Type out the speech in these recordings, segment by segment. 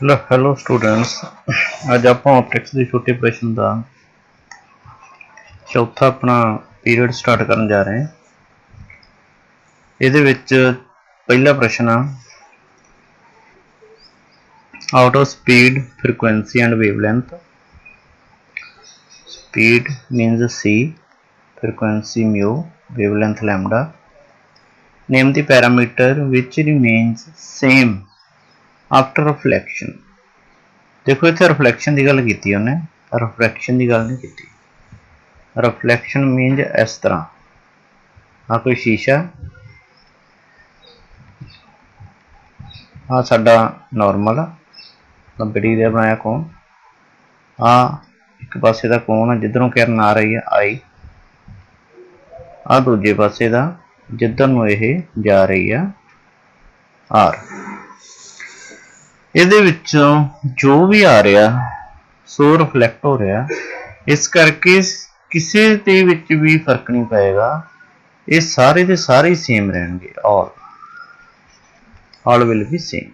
Hello students, अज आप optics के छोटे प्रश्न का चौथा अपना पीरियड स्टार्ट करन जा रहे हैं। ये पहला प्रश्न out of speed frequency and wavelength. Speed means C, frequency mu, wavelength lambda. Name the parameter which remains same after reflection. देखो इत्थे रिफ्लैक्शन की गल की उन्हें, रिफ्रैक्शन की गल नहीं की। रिफ्लैक्शन मीनज इस तरह आ कोई शीशा, आ साडा नॉर्मल 90 डिग्री का बनाया कोण, आ एक पासे का कोण है जिधरों किरण आ रही है आई, आ दूजे पासे का जिधर नूं ये जा रही है आर। ਇਹਦੇ ਵਿੱਚੋਂ जो भी आ रहा सो रिफ्लैक्ट हो रहा, इस करके किसी ਦੇ ਵਿੱਚ भी फर्क नहीं पएगा, ये सारे ਦੇ ਸਾਰੇ ही same रहणगे। all will be same।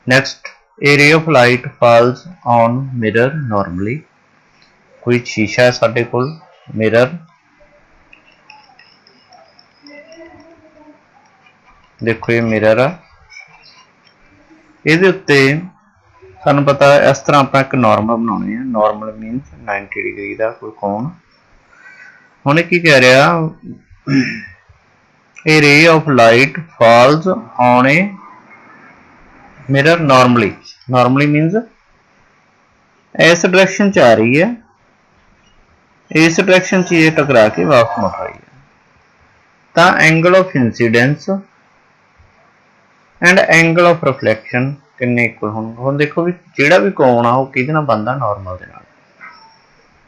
next, a ray of light falls on mirror normally। कोई शीशा है साडे कोल, मिरर, देखो ये मिरर है, ਇਹਦੇ ਉੱਤੇ ਸਾਨੂੰ पता इस तरह ਆਪਾਂ एक नॉर्मल बनाने हैं। नॉर्मल मीनस 90 डिग्री का कोई कोण। ਹੁਣ ਕੀ ਕਹਿ ਰਿਹਾ, a ray of light falls on a mirror normally। normally means इस डायरेक्शन च आ रही है, इस डायरेक्शन च ये टकरा के वापस मुड़ रही है, तो angle of incidence and angle of reflection किन्ने इक्वल होंगे। हुण देखो भी जिहड़ा भी कोण आ वो किहदे नाल बनदा, नॉर्मल दे नाल।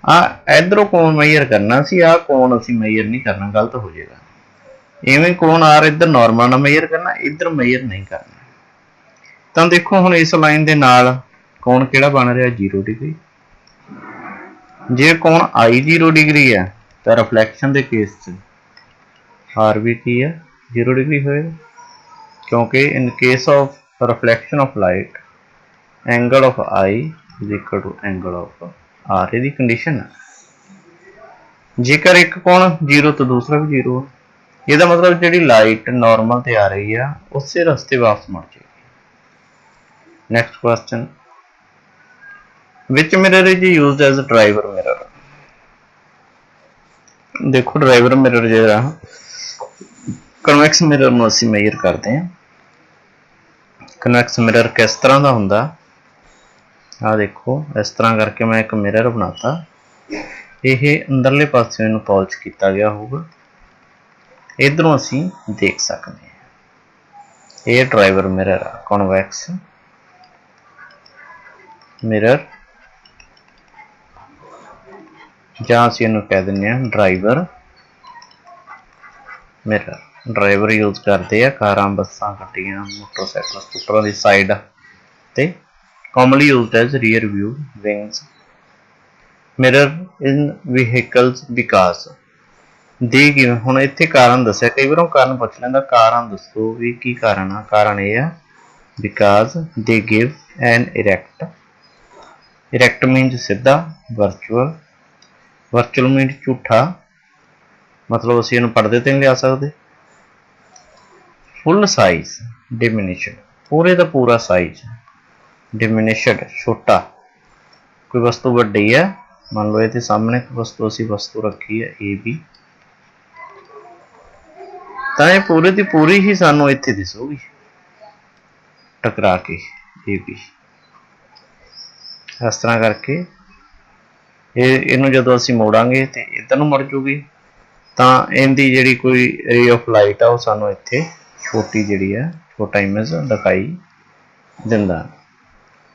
आ इधरों कोण मेजर करना सी, आ कोण असीं मेजर नहीं करना, गलत हो जाएगा। इवें कोण आर इधर नॉर्मल नाल मेजर करना, इधर मेजर नहीं करना। तो देखो हुण इस लाइन दे नाल कोण किहड़ा बन रहा 0 डिग्री। जे कोण आई 0 डिग्री है तो रिफ्लैक्शन के केस च आर भी की है 0 डिग्री होएगा, क्योंकि in case of reflection of light angle of I is equal to angle of R, ये कंडीशन है। जेकर एक कोण 0 तो दूसरा भी 0 है, यदा मतलब जी लाइट नॉर्मल से आ रही है उस रास्ते वापस मुड़ जाएगी। Next question, which mirror is used as driver mirror. देखो ड्राइवर मिरर जो कन्वैक्स मिरर में असीं मेजर करते हैं। कन्वैक्स मिरर किस तरह का होंदा, आ देखो इस तरह करके मैं एक मिरर बनाता, ये अंदरले पासे इनू पॉलिश किया गया होगा, इधरों असीं देख सकते हैं। ये ड्राइवर मिरर आ, कॉन्वैक्स मिरर, जां असीं इनू कह दिंदे आ ड्राइवर मिरर। ड्राइवर यूज करते हैं कारां, बसां, गड्डियां, मोटरसाइकिल, स्कूटर की साइड ते commonly used as rear view wings. Mirror in vehicles because the given, हुण इत्थे कारण दस्सिया, कई बार कारण पुछ लैंदा कारण दसो भी की कारण आ। कारण यह है because they give an erect, erect means सीधा, वर्चुअल, वर्चुअल मीनस झूठा, मतलब असीं इहनूं पर्दे ते नहीं लिया सकते। फुल साइज डिमिनिश्ड, पूरे का पूरा साइज, डिमिनिश्ड छोटा, कोई वस्तु वड्डी है, मान लो ये सामने वस्तु असी वस्तु रखी है ए बी, तो ये पूरे की पूरी ही सानू इत्थे दिसूगी टकरा के ए बी। इस तरह करके इनू जो असी मोड़ांगे तो इधर नूं मुड़ जूगी, तो इनकी जी कोई रे ऑफ लाइट आ सानू इत्थे छोटी जी है, छोटा इमेज दिखाई दिंदा।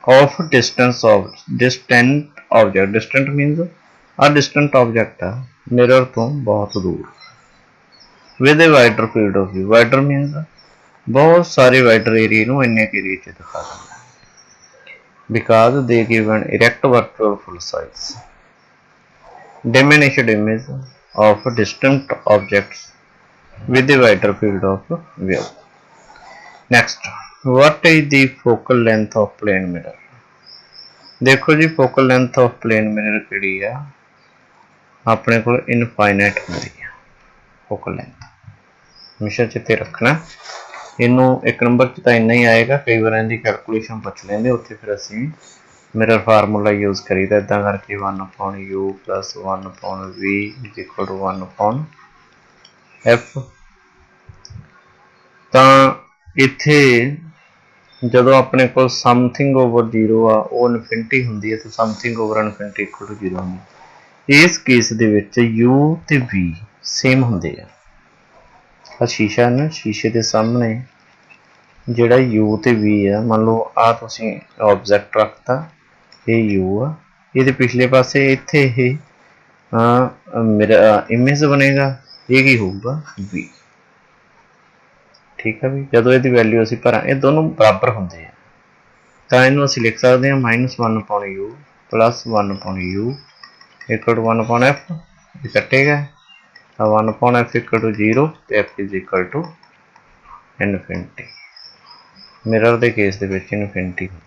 Of distance of distant object, distant means आ डिस्टेंट ऑब्जेक्ट आ मिरर तो बहुत दूर, with a wider field of view, wider means बहुत सारे वाइडर एरिए नूं इन्ने के एरिए च दिखा दिंदा, because they give an erect virtual full size diminished image of distant objects with a wider field of view। Next, What is the focal length of plane mirror? देखो जी focal length of plane mirror ਕਿਹੜੀ ਆ ਆਪਣੇ ਕੋਲ infinite ਹੁੰਦੀ ਆ focal length ਹਮੇਸ਼ਾ ਚੇਤੇ ਰੱਖਣਾ ਇਹਨੂੰ ਇੱਕ ਨੰਬਰ 'ਚ ਤਾਂ ਇੰਨਾ ਹੀ ਆਏਗਾ ਕਈ ਵਾਰ ਇਹਦੀ ਕੈਲਕੂਲੇਸ਼ਨ ਪੁੱਛ ਲੈਂਦੇ ਉੱਥੇ ਫਿਰ ਅਸੀਂ ਮਿਰਰ ਫਾਰਮੂਲਾ ਯੂਜ਼ ਕਰੀਦਾ ਇੱਦਾਂ ਕਰਕੇ 1/u + 1/v = 1/f ਤਾਂ ਇੱਥੇ ਜਦੋਂ ਆਪਣੇ ਕੋਲ ਸਮਥਿੰਗ ਓਵਰ 0 ਆ ਉਹ ਇਨਫਿਨਿਟੀ ਹੁੰਦੀ ਹੈ ਤੇ ਸਮਥਿੰਗ ਓਵਰ ਇਨਫਿਨਿਟੀ = 0 ਹੁੰਦੀ ਇਸ ਕੇਸ ਦੇ ਵਿੱਚ u ਤੇ v ਸੇਮ ਹੁੰਦੇ ਆ ਸ਼ੀਸ਼ਾ ਨਾ ਸ਼ੀਸ਼ੇ ਦੇ ਸਾਹਮਣੇ ਜਿਹੜਾ u ਤੇ v ਆ ਮੰਨ ਲਓ ਆ ਤੁਸੀਂ ਆਬਜੈਕਟ ਰੱਖਤਾ ਇਹ u ਆ ਇਹਦੇ ਪਿਛਲੇ ਪਾਸੇ ਇੱਥੇ ਇਹ ਮੇਰਾ ਇਮੇਜ ਬਣੇਗਾ ਇਹ ਕੀ ਹੋਊਗਾ v ਠੀਕ ਆ ਵੀ ਜਦੋਂ ਇਹਦੀ ਵੈਲਿਊ ਅਸੀਂ ਭਰਾਂ ਇਹ ਦੋਨੋਂ ਬਰਾਬਰ ਹੁੰਦੇ ਆ ਤਾਂ ਇਹਨੂੰ ਅਸੀਂ ਲਿਖ ਸਕਦੇ ਹਾਂ -1/u + 1/u = 1/f ਇਹ ਕੱਟੇਗਾ ਤਾਂ 1/f = 0 ਤੇ f = ਇਨਫਿਨਿਟੀ ਮਿਰਰ ਦੇ ਕੇਸ ਦੇ ਵਿੱਚ ਇਨਫਿਨਿਟੀ ਹੁੰਦੀ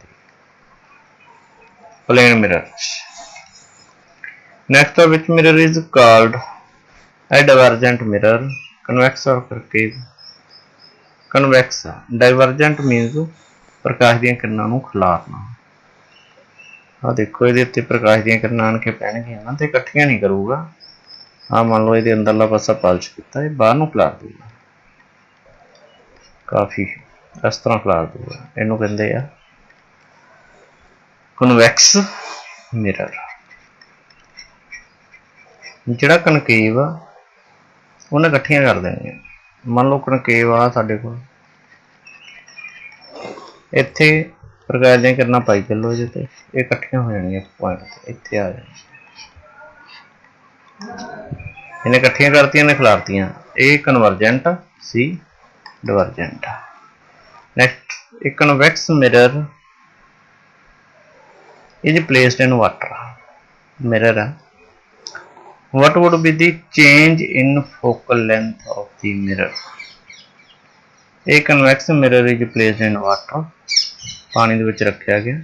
plane mirror. Next of which mirror is called a divergent mirror, convex or concave. Convex divergent means ਪ੍ਰਕਾਸ਼ ਦੀਆਂ ਕਿਰਨਾਂ ਨੂੰ ਖਿਲਾਰਨਾ ਆ ਦੇਖੋ ਇਹਦੇ ਉੱਤੇ ਪ੍ਰਕਾਸ਼ ਦੀਆਂ ਕਿਰਨਾਂ ਆਣ ਕੇ ਪੈਣਗੀਆਂ ਨਾ ਤੇ ਇਕੱਠੀਆਂ ਨਹੀਂ ਕਰੂਗਾ ਆ ਮੰਨ ਲਓ ਇਹਦੇ ਅੰਦਰਲਾ ਪਾਸਾ ਪਾਲਸ਼ ਕੀਤਾ ਇਹ ਬਾਹਰ ਨੂੰ ਖਿਲਾਰ ਦੂਗਾ ਕਾਫੀ ਇਸ ਤਰ੍ਹਾਂ ਖਿਲਾਰ ਦੂਗਾ ਇਹਨੂੰ ਕਹਿੰਦੇ ਆ ਕਨਵੈਕਸ ਮਿਰਰ ਜਿਹੜਾ ਕਨਕੇਵ ਆ ਉਹਨੇ ਇਕੱਠੀਆਂ ਕਰ ਦੇਣੀਆਂ ਮੰਨ ਲਓ ਕਨਕੇਵ ਆ ਸਾਡੇ ਕੋਲ ਇੱਥੇ ਪ੍ਰਕਾਸ਼ ਦੀਆਂ ਕਿਰਨਾਂ ਪਾਈ ਚੱਲੋ ਇਹਦੇ ਤੇ ਇਹ ਇਕੱਠੀਆਂ ਹੋ ਜਾਣਗੀਆਂ ਪੁਆਇੰਟ ਤੇ ਇੱਥੇ ਆ ਜਾਣਗੀਆਂ ਇਹਨੇ ਇਕੱਠੀਆਂ ਕਰਤੀਆਂ ਨੇ ਖਿਲਾਰਤੀਆਂ ਇਹ ਕਨਵਰਜੈਂਟ ਸੀ ਡਿਵਰਜੈਂਟ ਨੈਕਸਟ ਇੱਕ convex mirror is placed in water mirror what would be the change in focal length of the mirror a convex mirror is placed in water ਪਾਣੀ ਦੇ ਵਿੱਚ ਰੱਖਿਆ ਗਿਆ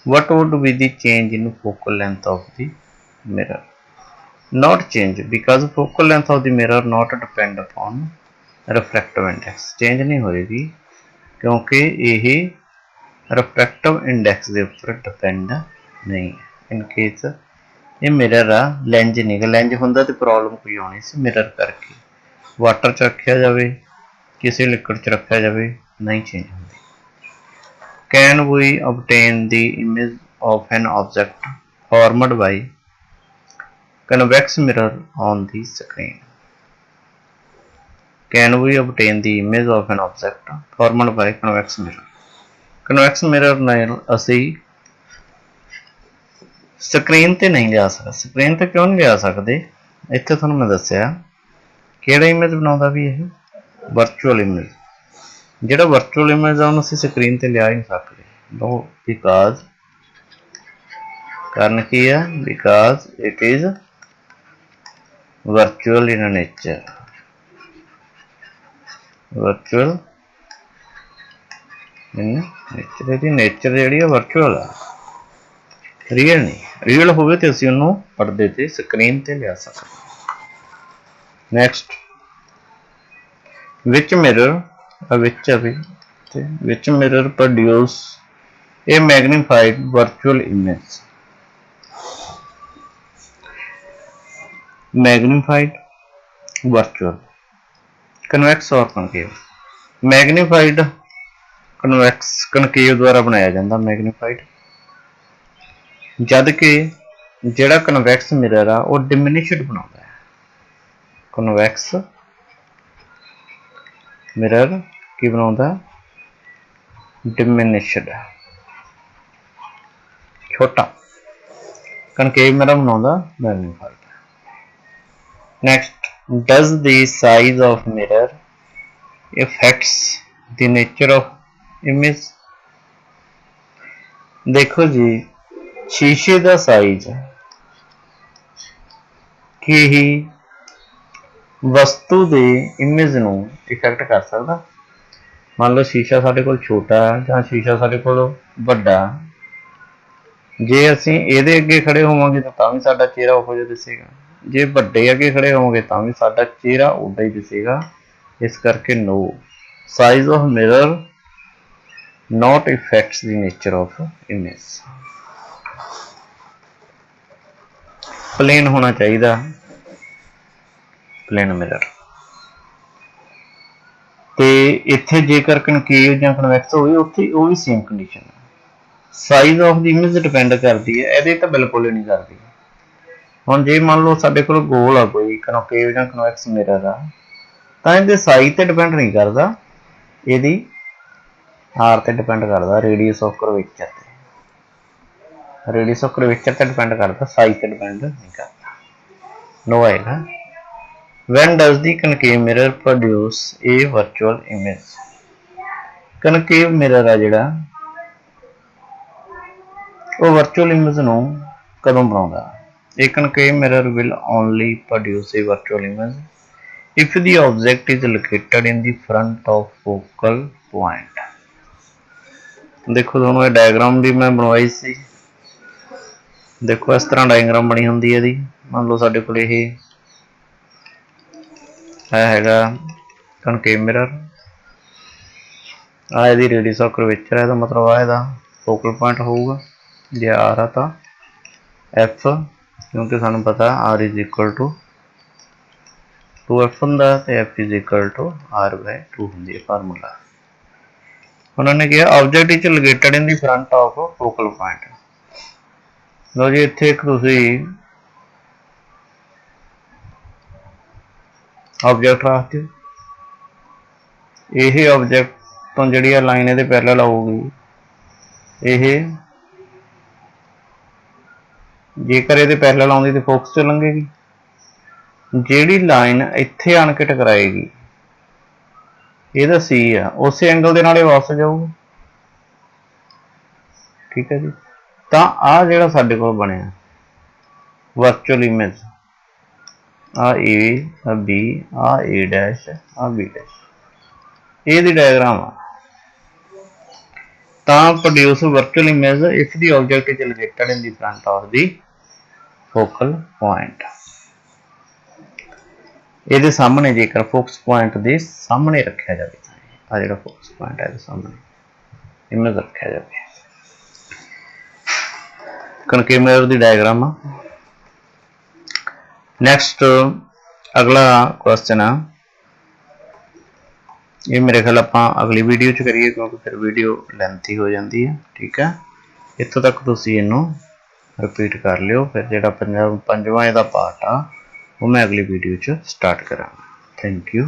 what would be the change in focal length of the mirror not change because focal length of the mirror not depend upon refractive index change ਨਹੀਂ ਹੋਏਗੀ ਕਿਉਂਕਿ ਇਹ refractive index ਦੇ ਉੱਪਰ ਡਿਪੈਂਡ ਨਹੀਂ ਇਨ ਕੇਸ ਇਹ ਮਿਰਰ ਆ lens ਨਹੀਂ ਲੈਂਜ ਹੁੰਦਾ ਤੇ ਪ੍ਰੋਬਲਮ ਕੋਈ ਆਉਣੀ ਸੀ ਮਿਰਰ ਕਰਕੇ ਵਾਟਰ 'ਚ ਰੱਖਿਆ ਜਾਵੇ ਕਿਸੇ ਲਿਕੁਇਡ 'ਚ ਰੱਖਿਆ ਜਾਵੇ ਨਹੀਂ ਚੇਂਜ ਹੁੰਦੀ can we obtain the image of an object formed by convex mirror on the screen can we obtain the image of an object formed by convex mirror convex mirror ਨਾਲ ਅਸੀਂ screen ਤੇ ਨਹੀਂ ਲਿਆ ਸਕਦੇ screen ਤੇ ਕਿਉਂ ਨਹੀਂ ਲਿਆ ਸਕਦੇ ਇੱਥੇ ਤੁਹਾਨੂੰ ਮੈਂ ਦੱਸਿਆ ਕਿਹੜਾ ਇਮੇਜ ਬਣਾਉਂਦਾ ਵੀ ਇਹ ਵਰਚੁਅਲ ਇਮੇਜ ਜਿਹੜਾ ਵਰਚੁਅਲ ਇਮੇਜ ਆ ਉਹਨੂੰ ਅਸੀਂ ਸਕਰੀਨ ਤੇ ਲਿਆ ਹੀ ਨਹੀਂ ਸਕਦੇ ਨੋ ਬਿਕਾਜ਼ ਕਾਰਨ ਕੀ ਆ because it is virtual in nature virtual nature ਇਹਦੀ ਨੇਚਰ ਜਿਹੜੀ ਆ ਵਰਚੁਅਲ ਆ ਰੀਅਲ ਨਹੀਂ ਰੀਅਲ ਹੋਵੇ ਤੇ ਅਸੀਂ ਉਹਨੂੰ ਪਰਦੇ ਤੇ ਸਕਰੀਨ ਤੇ ਲਿਆ ਸਕਦੇ next which mirror which mirror produce a magnified virtual image magnified virtual convex or concave magnified convex ਕਨਕੇਵ ਦੁਆਰਾ ਬਣਾਇਆ ਜਾਂਦਾ ਮੈਗਨੀਫਾਈਡ ਜਦ ਕਿ ਜਿਹੜਾ ਕਨਵੈਕਸ ਮਿਰਰ ਆ ਉਹ ਡਿਮਿਨਿਸ਼ਡ ਬਣਾਉਂਦਾ ਹੈ ਕਨਵੈਕਸ ਮਿਰਰ ਕੀ ਬਣਾਉਂਦਾ ਡਿਮਿਨਿਸ਼ਡ ਛੋਟਾ ਕਨਕੇਵ ਮਿਰਰ ਬਣਾਉਂਦਾ magnified next does the size of mirror affects the nature of image ਦੇਖੋ ਜੀ ਸ਼ੀਸ਼ੇ ਦਾ ਸਾਈਜ਼ ਕੀ ਹੀ ਵਸਤੂ ਦੇ ਇਮੇਜ ਨੂੰ ਇਫੈਕਟ ਕਰ ਸਕਦਾ मान लो शीशा साडे कोल छोटा जां शीशा साडे कोल वड्डा, जे असीं इहदे अगे खड़े होवांगे तां भी साडा चेहरा उहो जिहा दिसेगा, जे वड्डे अगे खड़े होवांगे तां भी साडा चेहरा उड्डा ही दिसेगा। इस करके no, size of mirror not effects the nature of image. Plane होना चाहिए, प्लेन मिरर। तो इत्थे जेकर कनकेव जां कन्वैक्स होवे उत्थे वो भी सेम कंडीशन है। Size of the image depend करती है, ये तो बिल्कुल ही नहीं करती। हुण जे मान लो साडे कोल गोल आ कोई कनकेव जां कन्वैक्स मिरर आ, तां इहदे साइज ते डिपेंड नहीं करता, इहदी आर ते डिपेंड करता, रेडियस ऑफ कर्वेचर ते। रेडियस ऑफ कर्वेचर ते डिपेंड करता, साइज ते डिपेंड नहीं करता। नो आएगा। When does the concave mirror produce a virtual image? concave mirror आ जिहड़ा वो virtual image नूं कदों बनाउंदा? A concave mirror will only produce a virtual image if the object is located in the front of focal point. देखो दोनों ये diagram भी मैं बनवाई सी, देखो इस तरह डायग्राम बनी हुंदी है इहदी। मान लो साडे कोल इह हैगा कनकेव मिरर, आ इहदी रेडियस ऑफ कर्वेचर है, मतलब आ इहदा फोकल पॉइंट होगा। जे आर आ तो एफ, क्योंकि सानू पता are is equal to 2f हुंदा ते F is equal to R by 2 हुंदी है फार्मूला। उन्होंने कहा object is located in the front of focal point. लो जी इत्थे एक तुसीं ऑब्जेक्ट रख दिओ, यही ऑब्जेक्ट तो जिहड़ी लाइन इहदे पैरेलल आऊगी, यह जेकर इहदे पैरेलल आउंदी तो फोकस चों लंघेगी, जिहड़ी लाइन इत्थे आण के टकराएगी ਇਹਦਾ C ਆ, ਉਸੇ एंगल ਦੇ ਨਾਲ ਇਹ ਵਾਪਸ ਜਾਊਗਾ। ठीक है जी। तो आ ਜਿਹੜਾ ਸਾਡੇ ਕੋਲ ਬਣਿਆ वर्चुअल इमेज, आ A, आ B, आ A डैश, आ B डैश, ये दी डायग्राम आ। तो produce virtual image if the object is located in the front of the focal point. ਇਹਦੇ ਸਾਹਮਣੇ जेकर फोकस पॉइंट के सामने रखा जाए, आ जो फोकस पॉइंट है सामने इमेज रखा जाए। कनकेव मिरर की डायग्राम। नैक्सट अगला क्वेश्चन है, ये मेरे ख्याल आप अगली वीडियो च करिए, क्योंकि फिर वीडियो लेंथी हो जाती है। ठीक है, इतों तक तुसीं इनू रिपीट कर लियो, फिर जो पंजवां इहदा पार्ट आ वो मैं अगली वीडियो च स्टार्ट करा। Thank you.